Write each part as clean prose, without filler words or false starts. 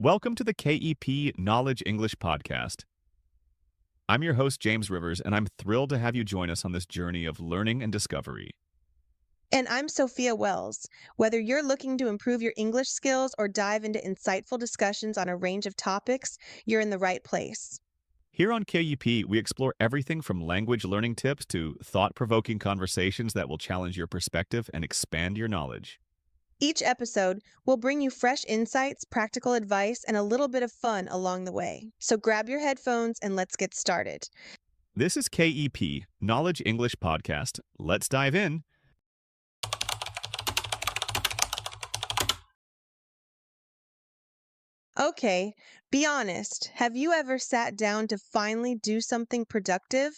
Welcome to the KEP Knowledge English Podcast. I'm your host, James Rivers, and I'm thrilled to have you join us on this journey of learning and discovery. And I'm Sophia Wells. Whether you're looking to improve your English skills or dive into insightful discussions on a range of topics, you're in the right place. Here on KEP, we explore everything from language learning tips to thought-provoking conversations that will challenge your perspective and expand your knowledge. Each episode will bring you fresh insights, practical advice, and a little bit of fun along the way. So grab your headphones and let's get started. This is KEP Knowledge English Podcast. Let's dive in. Okay, be honest. Have you ever sat down to finally do something productive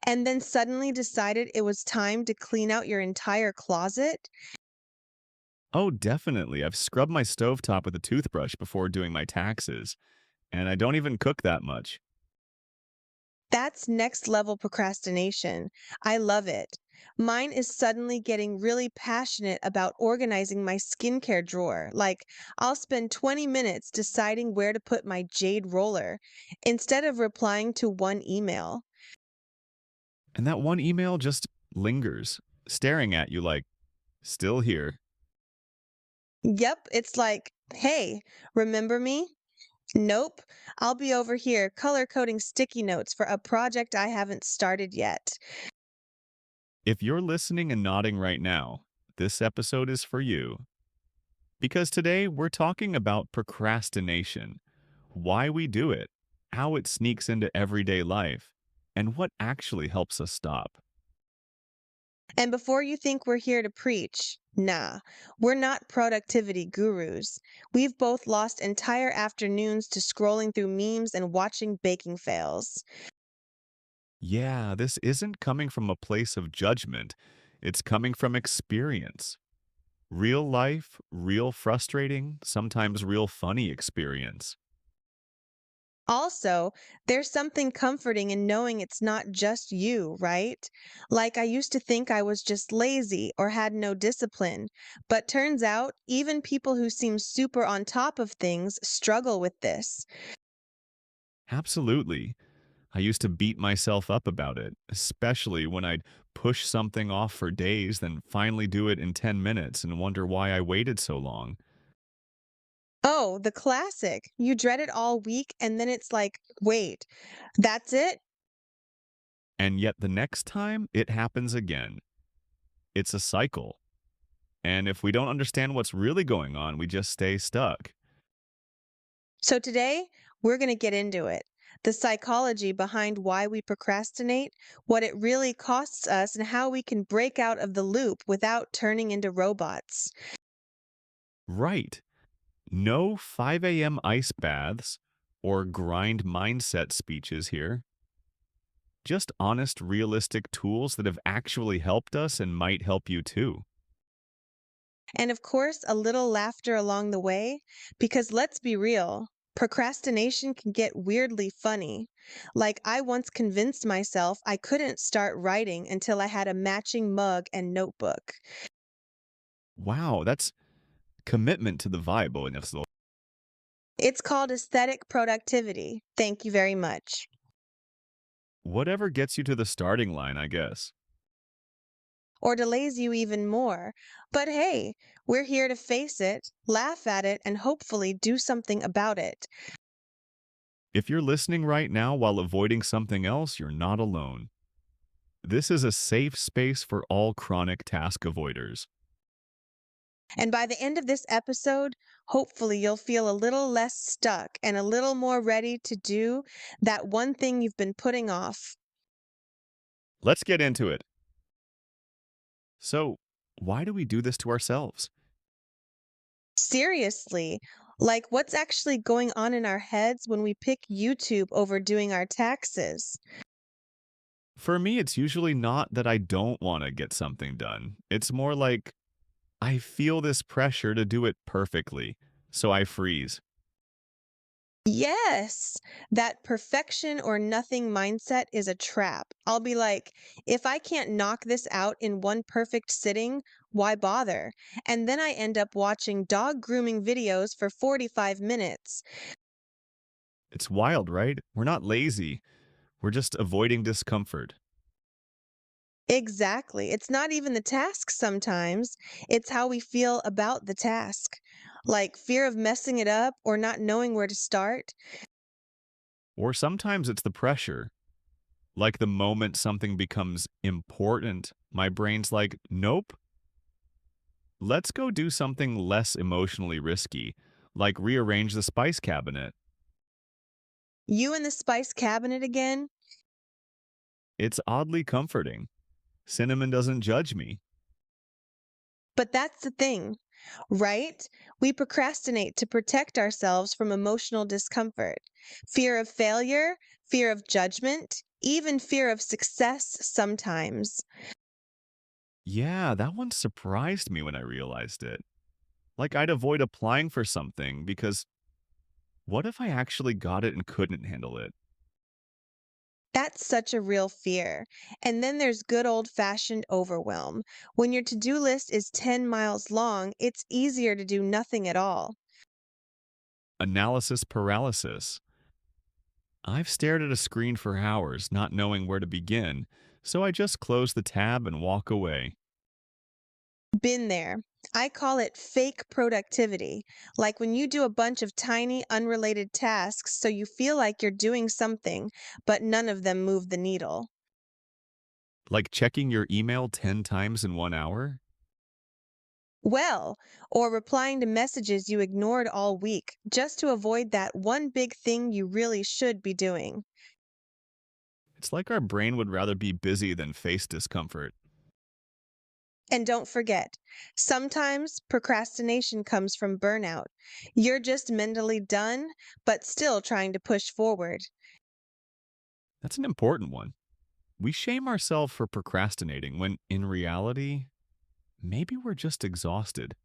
and then suddenly decided it was time to clean out your entire closet? Oh, definitely. I've scrubbed my stovetop with a toothbrush before doing my taxes, and I don't even cook that much. That's next level procrastination. I love it. Mine is suddenly getting really passionate about organizing my skincare drawer. Like, I'll spend 20 minutes deciding where to put my jade roller instead of replying to one email. And that one email just lingers, staring at you like, still here. Yep, it's like, hey, remember me? Nope, I'll be over here color coding sticky notes for a project I haven't started yet. If you're listening and nodding right now, this episode is for you. Because today we're talking about procrastination, why we do it, how it sneaks into everyday life, and what actually helps us stop. And before you think we're here to preach, nah, we're not productivity gurus. We've both lost entire afternoons to scrolling through memes and watching baking fails. Yeah, this isn't coming from a place of judgment, it's coming from experience. Real life, real frustrating, sometimes real funny experience. Also, there's something comforting in knowing it's not just you, right? Like I used to think I was just lazy or had no discipline, but turns out even people who seem super on top of things struggle with this. Absolutely. I used to beat myself up about it, especially when I'd push something off for days, then finally do it in 10 minutes and wonder why I waited so long. Oh, the classic. You dread it all week, and then it's like, wait, that's it? And yet the next time, it happens again. It's a cycle. And if we don't understand what's really going on, we just stay stuck. So today, we're going to get into it. The psychology behind why we procrastinate, what it really costs us, and how we can break out of the loop without turning into robots. Right. No 5 a.m. ice baths or grind mindset speeches here. Just honest, realistic tools that have actually helped us and might help you too. And of course, a little laughter along the way, because let's be real, procrastination can get weirdly funny. Like, I once convinced myself I couldn't start writing until I had a matching mug and notebook. Wow, that's commitment to the vibe. It's called aesthetic productivity. Thank you very much. Whatever gets you to the starting line, I guess. Or delays you even more. But hey, we're here to face it, laugh at it, and hopefully do something about it. If you're listening right now while avoiding something else, you're not alone. This is a safe space for all chronic task avoiders. And by the end of this episode, hopefully you'll feel a little less stuck and a little more ready to do that one thing you've been putting off. Let's get into it. So, why do we do this to ourselves? Seriously, like what's actually going on in our heads when we pick YouTube over doing our taxes? For me, it's usually not that I don't want to get something done. It's more like I feel this pressure to do it perfectly, so I freeze. Yes, that perfection or nothing mindset is a trap. I'll be like, if I can't knock this out in one perfect sitting, why bother? And then I end up watching dog grooming videos for 45 minutes. It's wild, right? We're not lazy. We're just avoiding discomfort. Exactly. It's not even the task sometimes, it's how we feel about the task. Like fear of messing it up or not knowing where to start. Or sometimes it's the pressure. Like the moment something becomes important, my brain's like, nope, let's go do something less emotionally risky, like rearrange the spice cabinet. You in the spice cabinet again? It's oddly comforting. Cinnamon doesn't judge me. But that's the thing, right? We procrastinate to protect ourselves from emotional discomfort, fear of failure, fear of judgment, even fear of success sometimes. Yeah, that one surprised me when I realized it. Like I'd avoid applying for something because what if I actually got it and couldn't handle it? That's such a real fear. And then there's good old fashioned overwhelm. When your to do list is 10 miles long, it's easier to do nothing at all. Analysis paralysis. I've stared at a screen for hours, not knowing where to begin, so I just close the tab and walk away. Been there. I call it fake productivity. Like when you do a bunch of tiny, unrelated tasks so you feel like you're doing something, but none of them move the needle. Like checking your email 10 times in 1 hour? Well, or replying to messages you ignored all week just to avoid that one big thing you really should be doing. It's like our brain would rather be busy than face discomfort. And don't forget, sometimes procrastination comes from burnout. You're just mentally done, but still trying to push forward. That's an important one. We shame ourselves for procrastinating when, in reality, maybe we're just exhausted.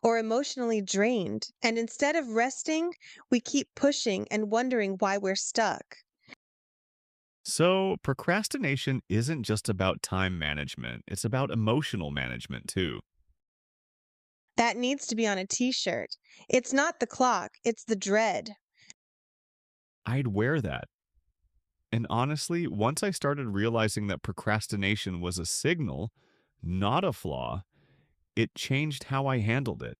Or emotionally drained, and instead of resting, we keep pushing and wondering why we're stuck. So, procrastination isn't just about time management, it's about emotional management too. That needs to be on a t shirt. It's not the clock, it's the dread. I'd wear that. And honestly, once I started realizing that procrastination was a signal, not a flaw, it changed how I handled it.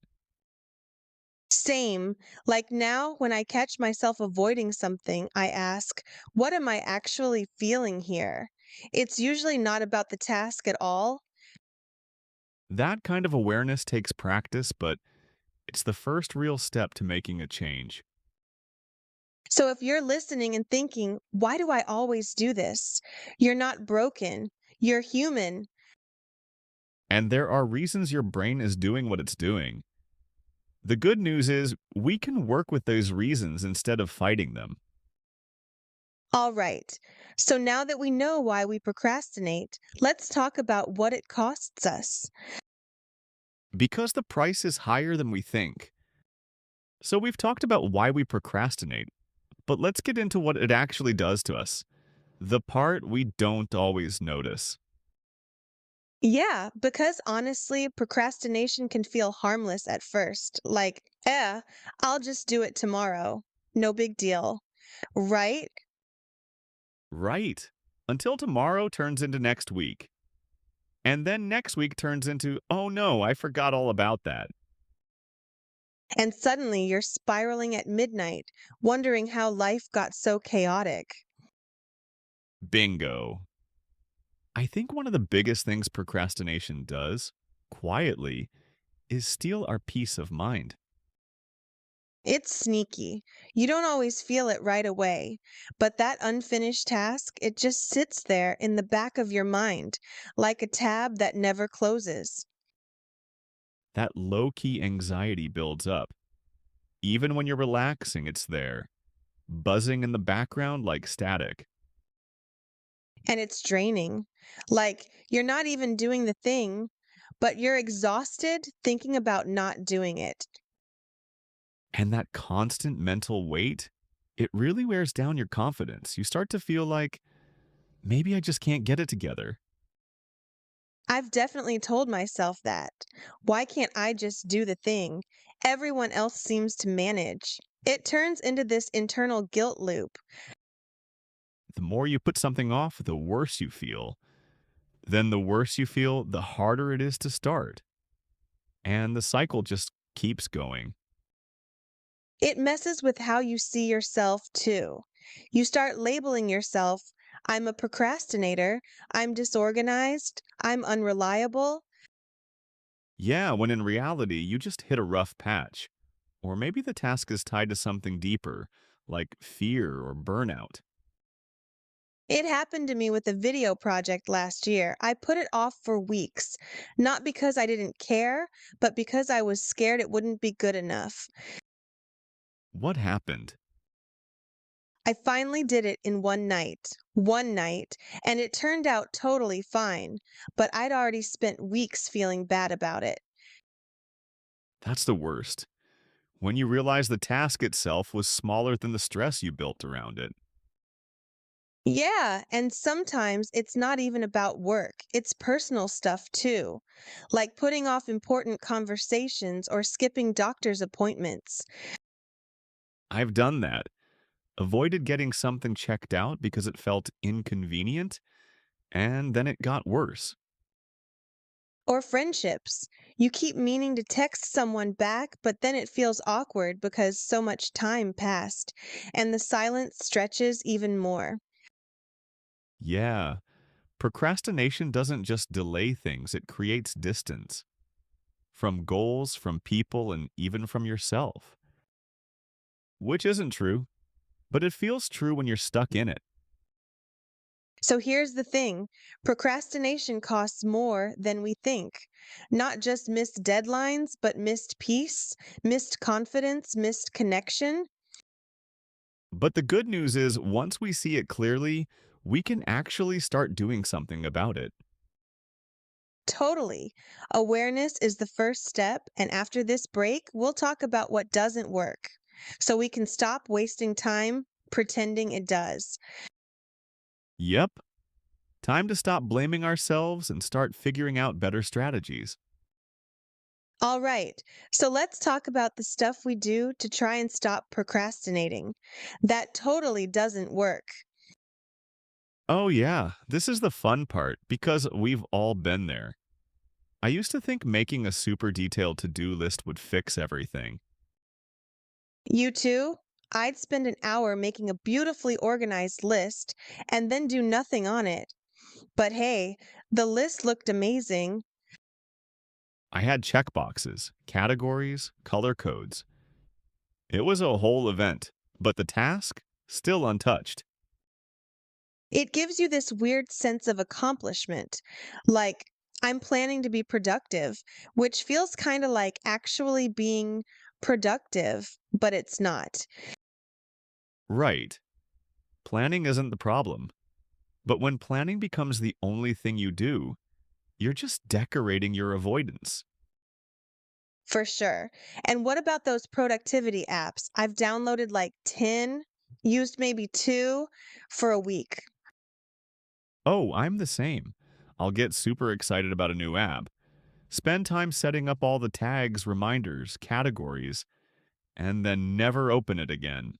Same. Like now, when I catch myself avoiding something, I ask, what am I actually feeling here? It's usually not about the task at all. That kind of awareness takes practice, but it's the first real step to making a change. So if you're listening and thinking, why do I always do this? You're not broken. You're human. And there are reasons your brain is doing what it's doing. The good news is we can work with those reasons instead of fighting them. All right. So now that we know why we procrastinate, let's talk about what it costs us. Because the price is higher than we think. So we've talked about why we procrastinate, but let's get into what it actually does to us. The part we don't always notice. Yeah, because honestly, procrastination can feel harmless at first. Like, I'll just do it tomorrow. No big deal. Right? Right. Until tomorrow turns into next week. And then next week turns into, oh no, I forgot all about that. And suddenly you're spiraling at midnight, wondering how life got so chaotic. Bingo. I think one of the biggest things procrastination does, quietly, is steal our peace of mind. It's sneaky. You don't always feel it right away, but that unfinished task, it just sits there in the back of your mind, like a tab that never closes. That low key anxiety builds up. Even when you're relaxing, it's there, buzzing in the background like static. And it's draining. Like you're not even doing the thing, but you're exhausted thinking about not doing it. And that constant mental weight, it really wears down your confidence. You start to feel like, maybe I just can't get it together. I've definitely told myself that. Why can't I just do the thing everyone else seems to manage? It turns into this internal guilt loop. The more you put something off, the worse you feel. Then the worse you feel, the harder it is to start. And the cycle just keeps going. It messes with how you see yourself too. You start labeling yourself, I'm a procrastinator, I'm disorganized, I'm unreliable. Yeah, when in reality, you just hit a rough patch. Or maybe the task is tied to something deeper, like fear or burnout. It happened to me with a video project last year. I put it off for weeks, not because I didn't care, but because I was scared it wouldn't be good enough. What happened? I finally did it in one night, and it turned out totally fine, but I'd already spent weeks feeling bad about it. That's the worst. When you realize the task itself was smaller than the stress you built around it. Yeah, and sometimes it's not even about work, it's personal stuff too, like putting off important conversations or skipping doctor's appointments. I've done that. Avoided getting something checked out because it felt inconvenient, and then it got worse. Or friendships. You keep meaning to text someone back, but then it feels awkward because so much time passed, and the silence stretches even more. Yeah, procrastination doesn't just delay things, it creates distance. From goals, from people, and even from yourself. Which isn't true, but it feels true when you're stuck in it. So here's the thing, procrastination costs more than we think. Not just missed deadlines, but missed peace, missed confidence, missed connection. But the good news is, once we see it clearly, we can actually start doing something about it. Totally. Awareness is the first step, and after this break, we'll talk about what doesn't work so we can stop wasting time pretending it does. Yep, time to stop blaming ourselves and start figuring out better strategies. All right, so let's talk about the stuff we do to try and stop procrastinating. That totally doesn't work. Oh, yeah, this is the fun part because we've all been there. I used to think making a super detailed to do list would fix everything. You too? I'd spend an hour making a beautifully organized list and then do nothing on it. But hey, the list looked amazing. I had checkboxes, categories, color codes. It was a whole event, but the task? Still untouched. It gives you this weird sense of accomplishment, like, I'm planning to be productive, which feels kind of like actually being productive, but it's not. Right. Planning isn't the problem. But when planning becomes the only thing you do, you're just decorating your avoidance. For sure. And what about those productivity apps? I've downloaded like 10, used maybe 2 for a week. Oh, I'm the same. I'll get super excited about a new app, spend time setting up all the tags, reminders, categories, and then never open it again.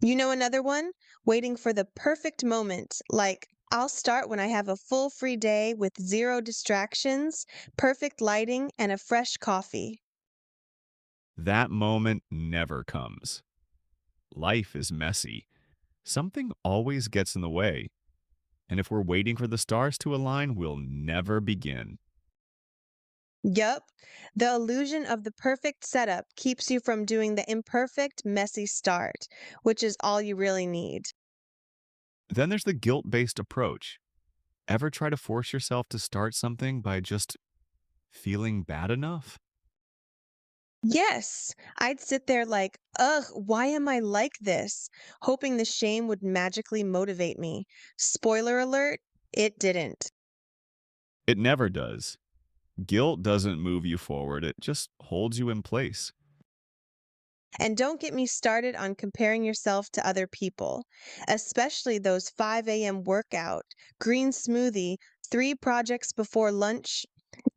You know another one? Waiting for the perfect moment. Like, I'll start when I have a full free day with zero distractions, perfect lighting, and a fresh coffee. That moment never comes. Life is messy. Something always gets in the way. And if we're waiting for the stars to align, we'll never begin. Yup, the illusion of the perfect setup keeps you from doing the imperfect, messy start, which is all you really need. Then there's the guilt based approach. Ever try to force yourself to start something by just feeling bad enough? Yes, I'd sit there like, ugh, why am I like this? Hoping the shame would magically motivate me. Spoiler alert, it didn't. It never does. Guilt doesn't move you forward, it just holds you in place. And don't get me started on comparing yourself to other people, especially those 5 a.m. workout, green smoothie, 3 projects before lunch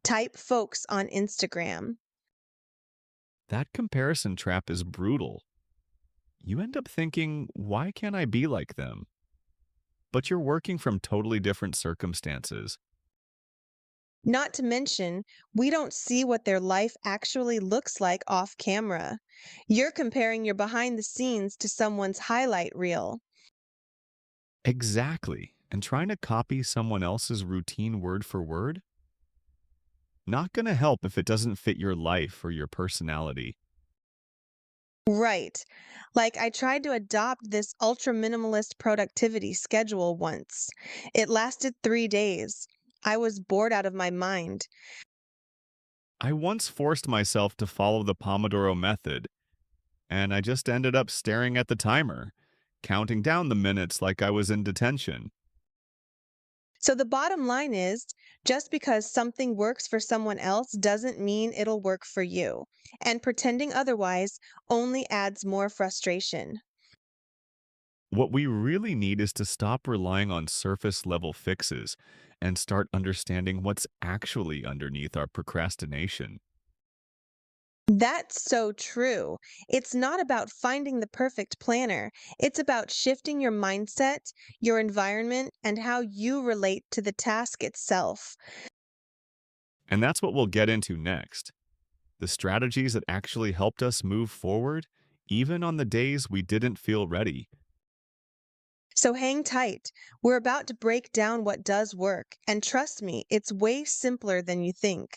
type folks on Instagram. That comparison trap is brutal. You end up thinking, why can't I be like them? But you're working from totally different circumstances. Not to mention, we don't see what their life actually looks like off camera. You're comparing your behind the scenes to someone's highlight reel. Exactly. And trying to copy someone else's routine word for word? Not going to help if it doesn't fit your life or your personality. Right. Like I tried to adopt this ultra minimalist productivity schedule once. It lasted 3 days. I was bored out of my mind. I once forced myself to follow the Pomodoro method, and I just ended up staring at the timer, counting down the minutes like I was in detention. So the bottom line is just because something works for someone else doesn't mean it'll work for you. And pretending otherwise only adds more frustration. What we really need is to stop relying on surface level fixes and start understanding what's actually underneath our procrastination. That's so true. It's not about finding the perfect planner. It's about shifting your mindset, your environment, and how you relate to the task itself. And that's what we'll get into next, the strategies that actually helped us move forward, even on the days we didn't feel ready. So hang tight. We're about to break down what does work. And trust me, it's way simpler than you think.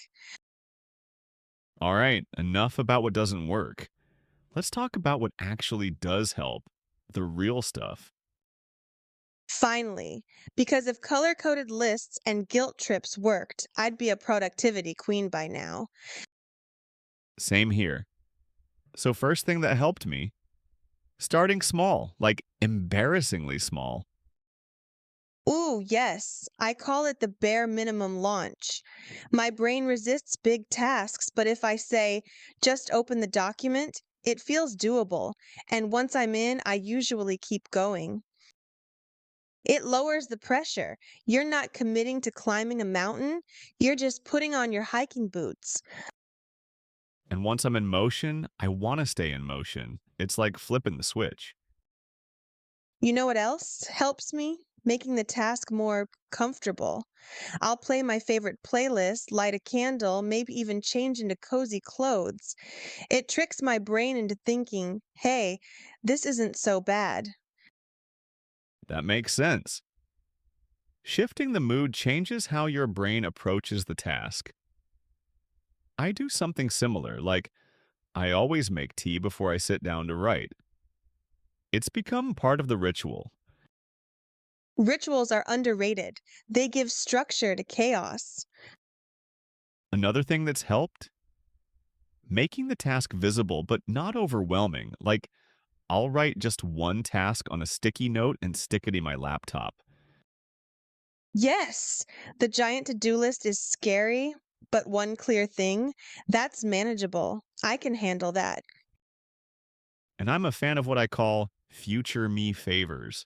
All right, enough about what doesn't work. Let's talk about what actually does help, the real stuff. Finally, because if color coded lists and guilt trips worked, I'd be a productivity queen by now. Same here. So, first thing that helped me, starting small, like embarrassingly small. Ooh, yes, I call it the bare minimum launch. My brain resists big tasks, but if I say, just open the document, it feels doable. And once I'm in, I usually keep going. It lowers the pressure. You're not committing to climbing a mountain, you're just putting on your hiking boots. And once I'm in motion, I want to stay in motion. It's like flipping the switch. You know what else helps me? Making the task more comfortable. I'll play my favorite playlist, light a candle, maybe even change into cozy clothes. It tricks my brain into thinking, hey, this isn't so bad. That makes sense. Shifting the mood changes how your brain approaches the task. I do something similar, like I always make tea before I sit down to write. It's become part of the ritual. Rituals are underrated, they give structure to chaos. Another thing that's helped, making the task visible but not overwhelming. Like, I'll write just one task on a sticky note and stick it in my laptop. Yes, the giant to do list is scary, but one clear thing, that's manageable. I can handle that. And I'm a fan of what I call future me favors.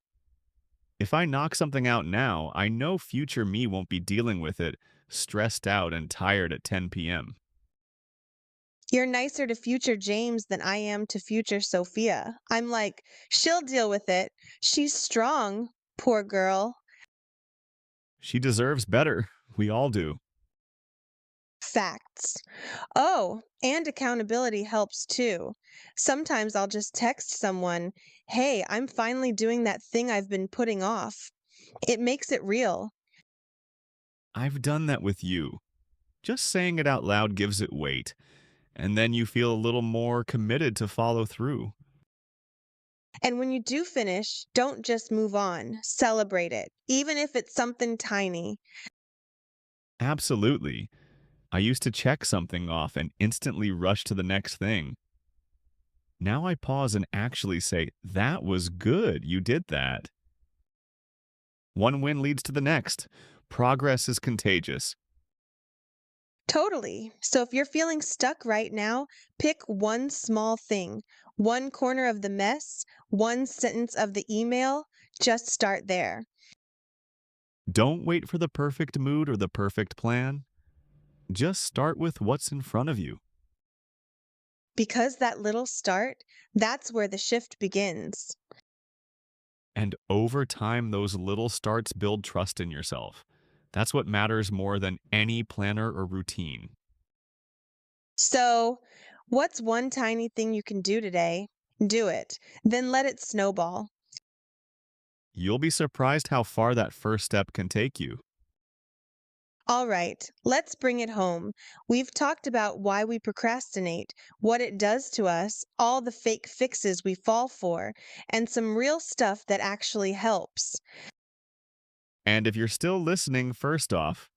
If I knock something out now, I know future me won't be dealing with it stressed out and tired at 10 p.m. You're nicer to future James than I am to future Sophia. I'm like, she'll deal with it. She's strong, poor girl. She deserves better. We all do. Facts. Oh, and accountability helps too. Sometimes I'll just text someone, hey, I'm finally doing that thing I've been putting off. It makes it real. I've done that with you. Just saying it out loud gives it weight, and then you feel a little more committed to follow through. And when you do finish, don't just move on, celebrate it, even if it's something tiny. Absolutely. I used to check something off and instantly rush to the next thing. Now I pause and actually say, that was good, you did that. One win leads to the next. Progress is contagious. Totally. So if you're feeling stuck right now, pick one small thing, one corner of the mess, one sentence of the email. Just start there. Don't wait for the perfect mood or the perfect plan. Just start with what's in front of you. Because that little start, that's where the shift begins. And over time, those little starts build trust in yourself. That's what matters more than any planner or routine. So, what's one tiny thing you can do today? Do it. Then let it snowball. You'll be surprised how far that first step can take you. All right, let's bring it home. We've talked about why we procrastinate, what it does to us, all the fake fixes we fall for, and some real stuff that actually helps. And if you're still listening, first off,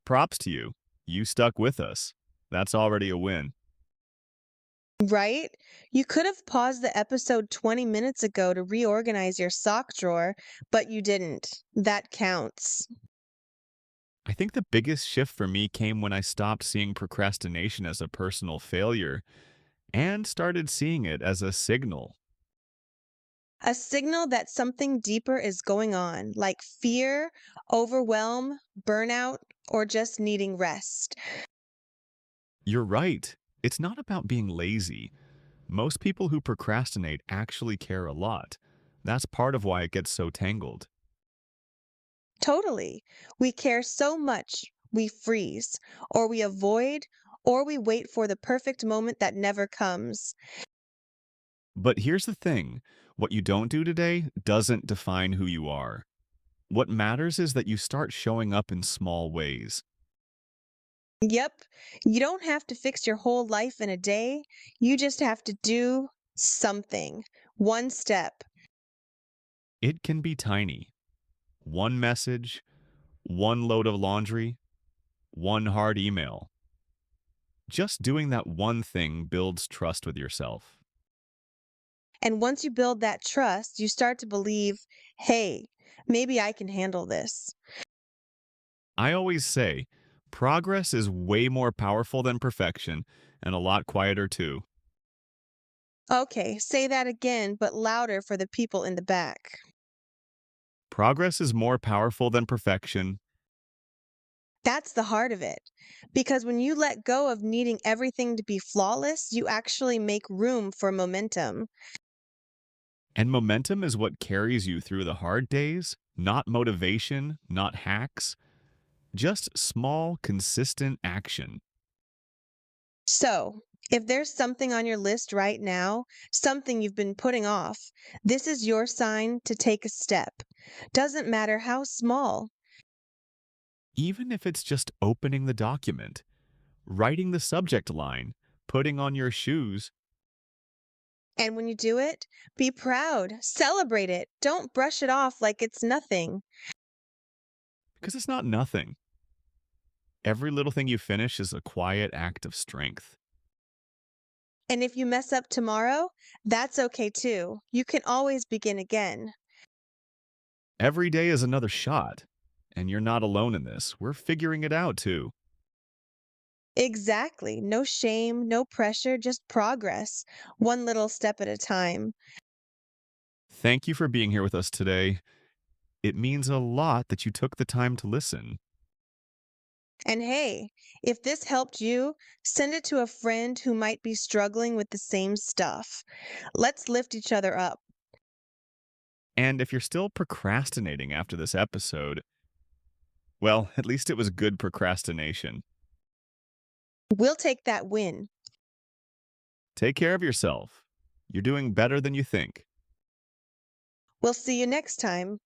props to you. You stuck with us. That's already a win. Right? You could have paused the episode 20 minutes ago to reorganize your sock drawer, but you didn't. That counts. I think the biggest shift for me came when I stopped seeing procrastination as a personal failure and started seeing it as a signal. A signal that something deeper is going on, like fear, overwhelm, burnout, or just needing rest. You're right. It's not about being lazy. Most people who procrastinate actually care a lot. That's part of why it gets so tangled. Totally. We care so much, we freeze, or we avoid, or we wait for the perfect moment that never comes. But here's the thing, what you don't do today doesn't define who you are. What matters is that you start showing up in small ways. Yep, you don't have to fix your whole life in a day. You just have to do something, one step. It can be tiny. One message, one load of laundry, one hard email. Just doing that one thing builds trust with yourself. And once you build that trust, you start to believe, hey, maybe I can handle this. I always say, progress is way more powerful than perfection and a lot quieter too. Okay, say that again, but louder for the people in the back. Progress is more powerful than perfection, That's the heart of it. Because when you let go of needing everything to be flawless, you actually make room for momentum. and momentum is what carries you through the hard days, not motivation, not hacks, just small, consistent action. So, if there's something on your list right now, something you've been putting off, this is your sign to take a step. Doesn't matter how small. Even if it's just opening the document, writing the subject line, putting on your shoes, And when you do it, be proud, celebrate it. Don't brush it off like it's nothing. because it's not nothing. Every little thing you finish is a quiet act of strength. And if you mess up tomorrow, that's okay too. You can always begin again. Every day is another shot, and you're not alone in this. We're figuring it out too. Exactly. No shame, no pressure, just progress, one little step at a time. Thank you for being here with us today. It means a lot that you took the time to listen. And hey, if this helped you, send it to a friend who might be struggling with the same stuff. Let's lift each other up. And if you're still procrastinating after this episode, well, at least it was good procrastination. We'll take that win. Take care of yourself. You're doing better than you think. We'll see you next time.